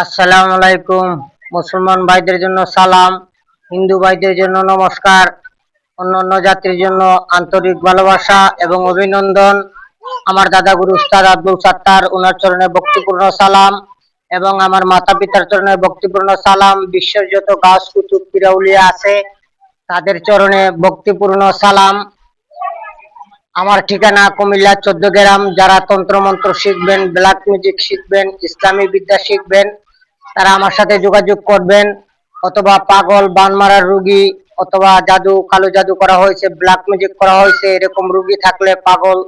আসসালামু আলাইকুম। মুসলমান ভাইদের জন্য সালাম, হিন্দু ভাইদের জন্য নমস্কার, অন্যান্য জাতির জন্য আন্তরিক ভালোবাসা এবং অভিনন্দন। আমার দাদা গুরু উস্তাদ আব্দুল সাত্তার ওনার চরণে ভক্তিপূর্ণ সালাম এবং আমার মাতা পিতার চরণে ভক্তিপূর্ণ সালাম। বিশ্বের যত গাছ কুতুব পিরাউলিয়া আছে তাদের চরণে ভক্তিপূর্ণ সালাম। আমার ঠিকানা কুমিল্লা 14 গ্রাম। যারা তন্ত্রমন্ত্র শিখবেন, ব্ল্যাক মিউজিক শিখবেন, ইসলামী বিদ্যা শিখবেন, তারা আমার সাথে যোগাযোগ করবেন। অথবা পাগল, বান মারার রুগী, অথবা জাদু, কালো জাদু করা হয়েছে, ব্ল্যাক মিউজিক করা হয়েছে, এরকম রুগী থাকলে, পাগল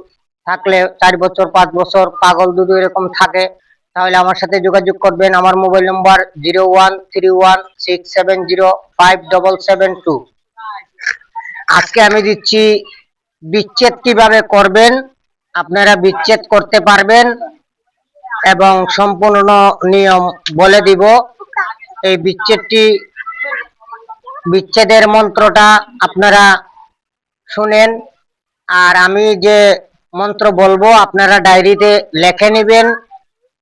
থাকলে 4 বছর 5 বছর পাগল দুধু এরকম থাকে, তাহলে আমার সাথে যোগাযোগ করবেন। আমার মোবাইল নম্বর 013167057772। আজকে আমি দিচ্ছি বিচ্ছেদ কিভাবে করবেন, আপনারা বিচ্ছেদ করতে পারবেন এবং সম্পূর্ণ নিয়ম বলে দিব। এই বিচ্ছেদের মন্ত্রটা আপনারা শুনেন, আর আমি যে মন্ত্র বলবো আপনারা ডায়েরিতে লিখে নেবেন,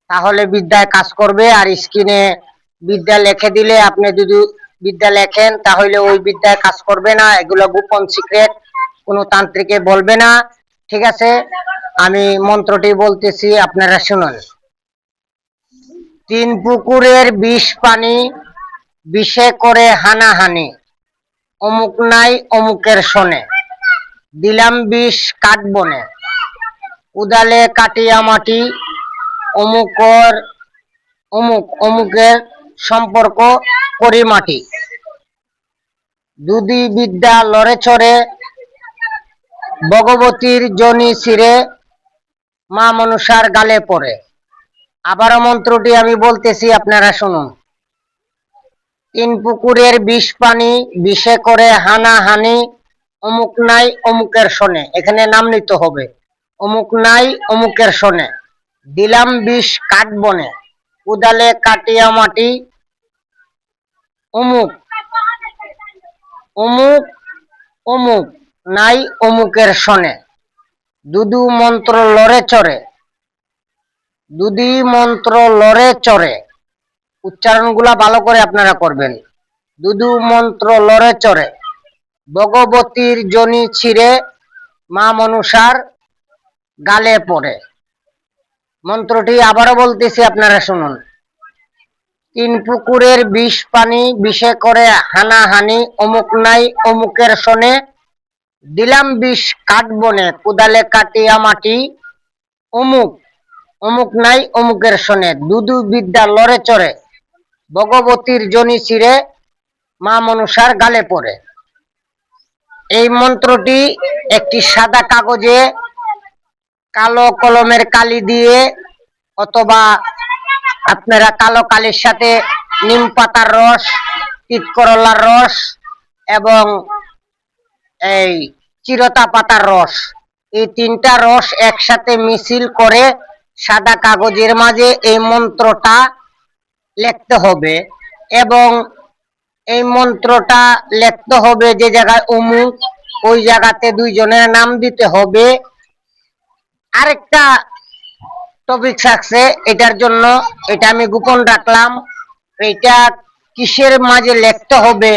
তাহলে বিদ্যায় কাজ করবে। আর স্ক্রিনে বিদ্যা লিখে দিলে, আপনি যদি বিদ্যা লেখেন তাহলে ওই বিদ্যায় কাজ করবে না। এগুলো গোপন সিক্রেট, কোনো তান্ত্রিকে বলবে না, ঠিক আছে? আমি মন্ত্রটি বলতেছি, আপনারা শুনুন। 3 পুকুরের 20 পানি, বিষে করে হানাহানি, অমুক নাই অমুকের শোনে, দিলাম 20 কাঠ বনে, উদালে কাটিয়া মাটি, অমুকের সম্পর্ক করি মাটি, দুদি বিদ্যা লড়ে চড়ে, ভগবতীর জনি ছিঁড়ে, মা মনুষার গালে পড়ে। আবারও মন্ত্রটি আমি বলতেছি, আপনারা শুনুন। 3 পুকুরের 20 পানি, বিষে করে হানাহানি, অমুক নাই অমুকের শোনে, এখানে নাম নিতে হবে। অমুক নাই অমুকের শোনে, দিলাম 20 কাঠ বনে, উদালে কাটিয়া মাটি, অমুক অমুক অমুক নাই অমুকের শোনে, দুদু মন্ত্র লড়ে চড়ে, দুদি মন্ত্র লড়ে চড়ে। উচ্চারণগুলা ভালো করে আপনারা করবেন। দুদু মন্ত্র লড়ে চড়ে, ভগবতীর জনি ছিঁড়ে, মা মনুষার গালে পড়ে। মন্ত্রটি আবারও বলতেছি, আপনারা শুনুন। 3 পুকুরের 20 পানি, বিষে করে হানাহানি, অমুক নাই অমুকের শোনে, দিলাম 20 কাঠ বনে, কুদালে কাটিয়া মাটি, অমুক অমুক নাই অমুকের শোনে, দুদু বিদ্যা লড়ে চড়ে, ভগবতীর জনি ছিঁড়ে, মা মনুষার গালে পড়ে। এই মন্ত্রটি একটি সাদা কাগজে কালো কলমের কালি দিয়ে, অথবা আপনারা কালো কালির সাথে নিম পাতার রস, তিত করলার রস এবং এই চিরতা পাতার রস, এই 3টা রস একসাথে মিশ্রণ করে সাদা কাগজের মাঝে এই মন্ত্রটা লিখতে হবে। এবং এই মন্ত্রটা লিখতে হবে যে জায়গায় অমুক, ওই জায়গাতে 2 জনের নাম দিতে হবে। আরেকটা টপিক আছে এটার জন্য, এটা আমি গোপন রাখলাম। এটা কিসের মাঝে লিখতে হবে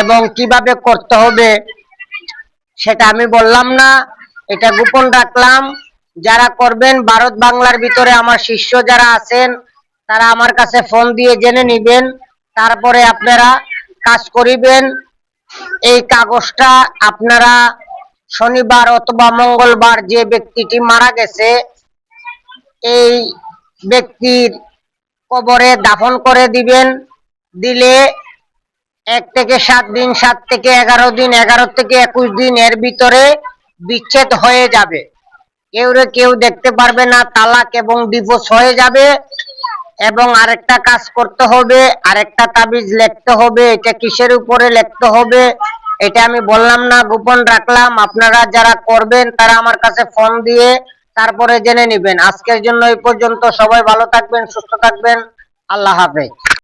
এবং কিভাবে করতে হবে সেটা আমি বললাম না, এটা গোপন রাখলাম। যারা করবেন, ভারত বাংলার ভিতরে আমার শিষ্য যারা আছেন তারা আমার কাছে ফোন দিয়ে জেনে নেবেন, তারপরে আপনারা কাজ করিবেন। এই কাগজটা আপনারা শনিবার অথবা মঙ্গলবার যে ব্যক্তিটি মারা গেছে এই ব্যক্তির কবরে দাফন করে দিবেন। দিলে 1 থেকে 7 দিন, 7 থেকে 11 দিন, 11 থেকে 21 দিন এর ভিতরে বিচ্ছেদ হয়ে যাবে। কেউ দেখতে পারবে না, তালাক এবং ডিভোর্স হয়ে যাবে। এবং আরেকটা কাজ করতে হবে, আরেকটা তাবিজ লিখতে হবে। এটা কিসের উপরে লিখতে হবে এটা আমি বললাম না, গোপন রাখলাম। আপনারা যারা করবেন তারা আমার কাছে ফোন দিয়ে তারপরে জেনে নেবেন। আজকের জন্য এই পর্যন্ত। সবাই ভালো থাকবেন, সুস্থ থাকবেন। আল্লাহ হাফেজ।